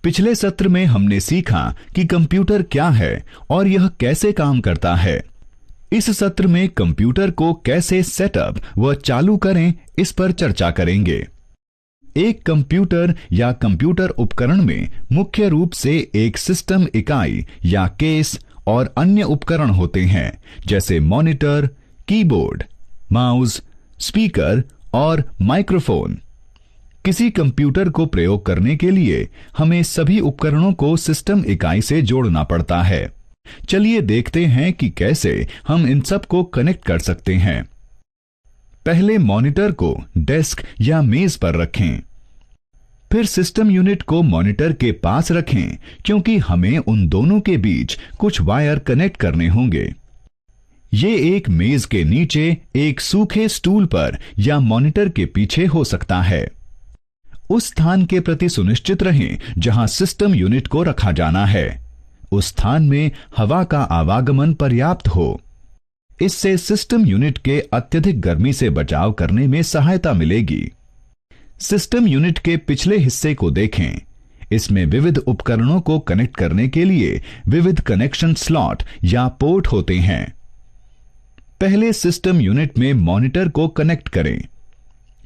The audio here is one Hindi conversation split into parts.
पिछले सत्र में हमने सीखा कि कंप्यूटर क्या है और यह कैसे काम करता है। इस सत्र में कंप्यूटर को कैसे सेटअप व चालू करें, इस पर चर्चा करेंगे। एक कंप्यूटर या कंप्यूटर उपकरण में मुख्य रूप से एक सिस्टम इकाई या केस और अन्य उपकरण होते हैं, जैसे मॉनिटर, कीबोर्ड, माउस, स्पीकर और माइक्रोफोन। किसी कंप्यूटर को प्रयोग करने के लिए हमें सभी उपकरणों को सिस्टम इकाई से जोड़ना पड़ता है। चलिए देखते हैं कि कैसे हम इन सब को कनेक्ट कर सकते हैं। पहले मॉनिटर को डेस्क या मेज पर रखें। फिर सिस्टम यूनिट को मॉनिटर के पास रखें, क्योंकि हमें उन दोनों के बीच कुछ वायर कनेक्ट करने होंगे। ये एक मेज के नीचे एक सूखे स्टूल पर या मॉनिटर के पीछे हो सकता है। उस स्थान के प्रति सुनिश्चित रहें जहां सिस्टम यूनिट को रखा जाना है। उस स्थान में हवा का आवागमन पर्याप्त हो। इससे सिस्टम यूनिट के अत्यधिक गर्मी से बचाव करने में सहायता मिलेगी। सिस्टम यूनिट के पिछले हिस्से को देखें। इसमें विविध उपकरणों को कनेक्ट करने के लिए विविध कनेक्शन स्लॉट या पोर्ट होते हैं। पहले सिस्टम यूनिट में मॉनिटर को कनेक्ट करें।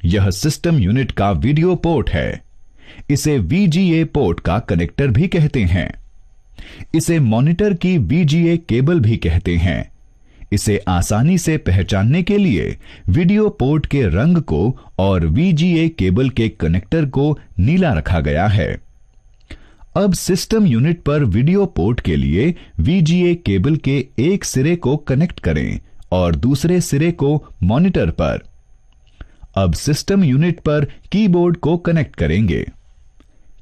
यह सिस्टम यूनिट का वीडियो पोर्ट है। इसे VGA पोर्ट का कनेक्टर भी कहते हैं। इसे मॉनिटर की VGA केबल भी कहते हैं। इसे आसानी से पहचानने के लिए वीडियो पोर्ट के रंग को और VGA केबल के कनेक्टर को नीला रखा गया है। अब सिस्टम यूनिट पर वीडियो पोर्ट के लिए VGA केबल के एक सिरे को कनेक्ट करें और दूसरे सिरे को मॉनिटर पर। अब सिस्टम यूनिट पर कीबोर्ड को कनेक्ट करेंगे।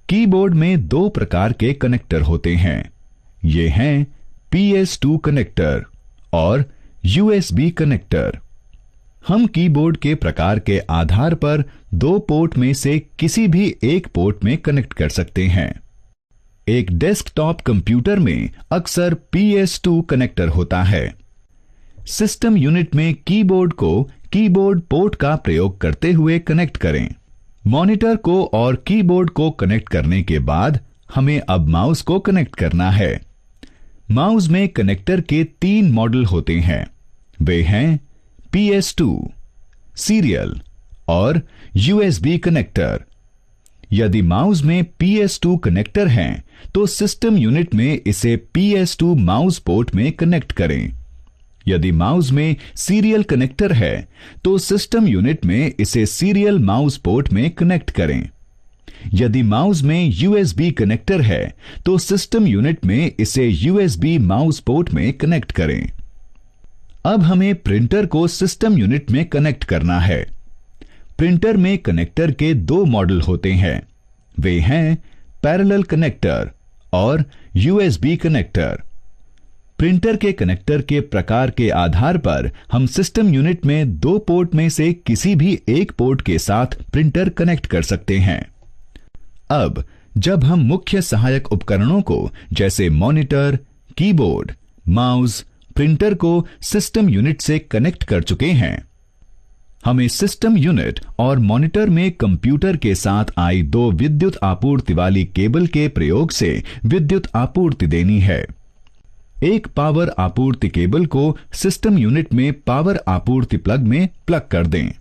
कीबोर्ड में दो प्रकार के कनेक्टर होते हैं। ये हैं PS2 कनेक्टर और USB कनेक्टर। हम कीबोर्ड के प्रकार के आधार पर दो पोर्ट में से किसी भी एक पोर्ट में कनेक्ट कर सकते हैं। एक डेस्कटॉप कंप्यूटर में अक्सर PS2 कनेक्टर होता है। सिस्टम यूनिट में कीबोर्ड को कीबोर्ड पोर्ट का प्रयोग करते हुए कनेक्ट करें। मॉनिटर को और कीबोर्ड को कनेक्ट करने के बाद हमें अब माउस को कनेक्ट करना है। माउस में कनेक्टर के 3 मॉडल होते हैं। वे हैं PS2, सीरियल और USB कनेक्टर। यदि माउस में PS2 कनेक्टर हैं, तो सिस्टम यूनिट में इसे PS2 माउस पोर्ट में कनेक्ट करें। यदि माउस में सीरियल कनेक्टर है, तो सिस्टम यूनिट में इसे सीरियल माउस पोर्ट में कनेक्ट करें। यदि माउस में USB कनेक्टर है, तो सिस्टम यूनिट में इसे USB माउस पोर्ट में कनेक्ट करें। अब हमें प्रिंटर को सिस्टम यूनिट में कनेक्ट करना है। प्रिंटर में कनेक्टर के 2 मॉडल होते हैं। वे हैं पैरेलल कनेक्टर और USB कनेक्टर। प्रिंटर के कनेक्टर के प्रकार के आधार पर हम सिस्टम यूनिट में 2 पोर्ट में से किसी भी एक पोर्ट के साथ प्रिंटर कनेक्ट कर सकते हैं। अब जब हम मुख्य सहायक उपकरणों को जैसे मॉनिटर, कीबोर्ड, माउस, प्रिंटर को सिस्टम यूनिट से कनेक्ट कर चुके हैं, हमें सिस्टम यूनिट और मॉनिटर में कंप्यूटर के साथ आई 2 विद्युत आपूर्ति वाली केबल के प्रयोग से विद्युत आपूर्ति देनी है। एक पावर आपूर्ति केबल को सिस्टम यूनिट में पावर आपूर्ति प्लग में प्लग कर दें।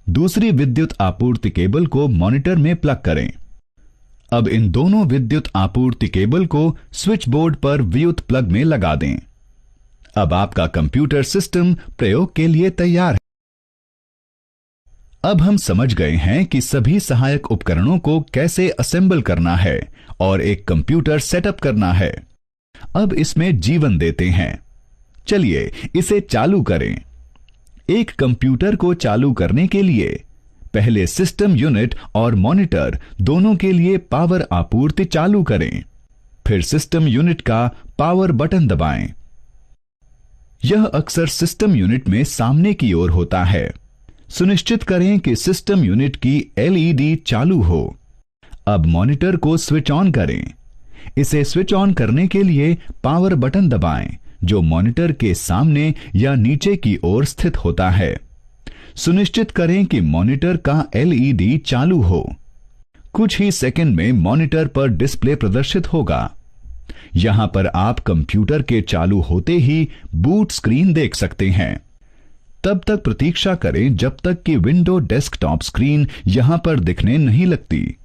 दूसरी विद्युत आपूर्ति केबल को मॉनिटर में प्लग करें। अब इन दोनों विद्युत आपूर्ति केबल को स्विच बोर्ड पर विद्युत प्लग में लगा दें। अब आपका कंप्यूटर सिस्टम प्रयोग के लिए तैयार है। अब हम समझ गए हैं कि सभी सहायक उपकरणों को कैसे असेंबल करना है और एक कंप्यूटर सेटअप करना है। अब इसमें जीवन देते हैं। चलिए इसे चालू करें। एक कंप्यूटर को चालू करने के लिए पहले सिस्टम यूनिट और मॉनिटर दोनों के लिए पावर आपूर्ति चालू करें। फिर सिस्टम यूनिट का पावर बटन दबाएं। यह अक्सर सिस्टम यूनिट में सामने की ओर होता है। सुनिश्चित करें कि सिस्टम यूनिट की LED चालू हो। अब मॉनिटर को स्विच ऑन करें। इसे स्विच ऑन करने के लिए पावर बटन दबाएं, जो मॉनिटर के सामने या नीचे की ओर स्थित होता है। सुनिश्चित करें कि मॉनिटर का LED चालू हो। कुछ ही सेकंड में मॉनिटर पर डिस्प्ले प्रदर्शित होगा। यहां पर आप कंप्यूटर के चालू होते ही बूट स्क्रीन देख सकते हैं। तब तक प्रतीक्षा करें जब तक कि विंडो डेस्कटॉप स्क्रीन यहां पर दिखने नहीं लगती।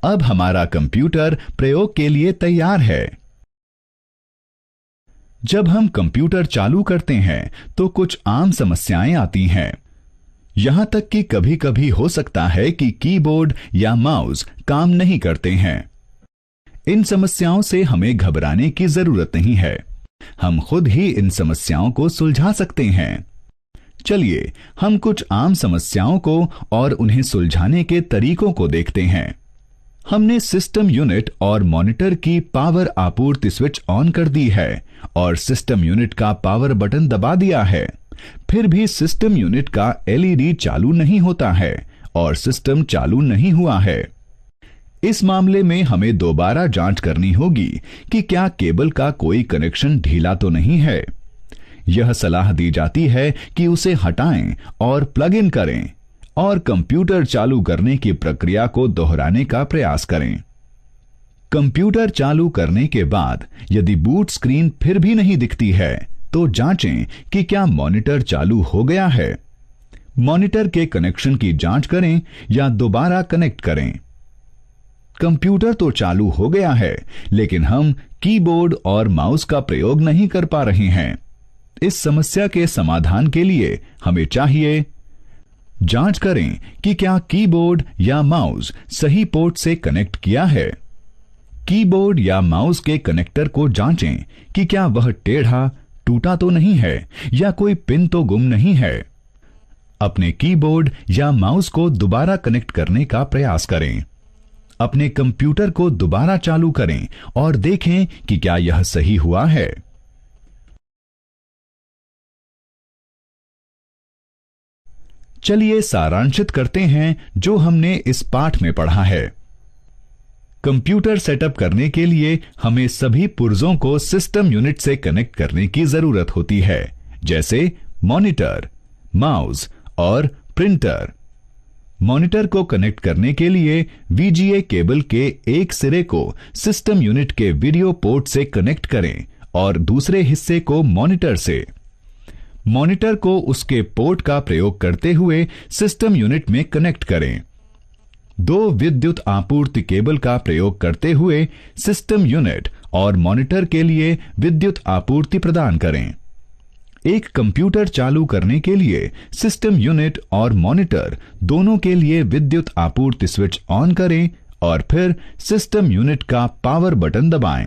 अब हमारा कंप्यूटर प्रयोग के लिए तैयार है। जब हम कंप्यूटर चालू करते हैं तो कुछ आम समस्याएं आती हैं। यहां तक कि कभी कभी हो सकता है कि कीबोर्ड या माउस काम नहीं करते हैं। इन समस्याओं से हमें घबराने की जरूरत नहीं है। हम खुद ही इन समस्याओं को सुलझा सकते हैं। चलिए हम कुछ आम समस्याओं को और उन्हें सुलझाने के तरीकों को देखते हैं। हमने सिस्टम यूनिट और मॉनिटर की पावर आपूर्ति स्विच ऑन कर दी है और सिस्टम यूनिट का पावर बटन दबा दिया है। फिर भी सिस्टम यूनिट का एलईडी चालू नहीं होता है और सिस्टम चालू नहीं हुआ है। इस मामले में हमें दोबारा जांच करनी होगी कि क्या केबल का कोई कनेक्शन ढीला तो नहीं है। यह सलाह दी जाती है कि उसे हटाएं और प्लग इन करें और कंप्यूटर चालू करने की प्रक्रिया को दोहराने का प्रयास करें। कंप्यूटर चालू करने के बाद यदि बूट स्क्रीन फिर भी नहीं दिखती है तो जांचें कि क्या मॉनिटर चालू हो गया है। मॉनिटर के कनेक्शन की जांच करें या दोबारा कनेक्ट करें। कंप्यूटर तो चालू हो गया है लेकिन हम कीबोर्ड और माउस का प्रयोग नहीं कर पा रहे हैं। इस समस्या के समाधान के लिए हमें चाहिए जांच करें कि क्या कीबोर्ड या माउस सही पोर्ट से कनेक्ट किया है। कीबोर्ड या माउस के कनेक्टर को जांचें कि क्या वह टेढ़ा टूटा तो नहीं है या कोई पिन तो गुम नहीं है। अपने कीबोर्ड या माउस को दोबारा कनेक्ट करने का प्रयास करें। अपने कंप्यूटर को दोबारा चालू करें और देखें कि क्या यह सही हुआ है। चलिए सारांशित करते हैं जो हमने इस पाठ में पढ़ा है। कंप्यूटर सेटअप करने के लिए हमें सभी पुर्जों को सिस्टम यूनिट से कनेक्ट करने की जरूरत होती है, जैसे मॉनिटर, माउस और प्रिंटर। मॉनिटर को कनेक्ट करने के लिए वीजीए केबल के एक सिरे को सिस्टम यूनिट के वीडियो पोर्ट से कनेक्ट करें और दूसरे हिस्से को मॉनिटर से। मॉनिटर को उसके पोर्ट का प्रयोग करते हुए सिस्टम यूनिट में कनेक्ट करें। दो विद्युत आपूर्ति केबल का प्रयोग करते हुए सिस्टम यूनिट और मॉनिटर के लिए विद्युत आपूर्ति प्रदान करें। एक कंप्यूटर चालू करने के लिए सिस्टम यूनिट और मॉनिटर दोनों के लिए विद्युत आपूर्ति स्विच ऑन करें और फिर सिस्टम यूनिट का पावर बटन दबाएं।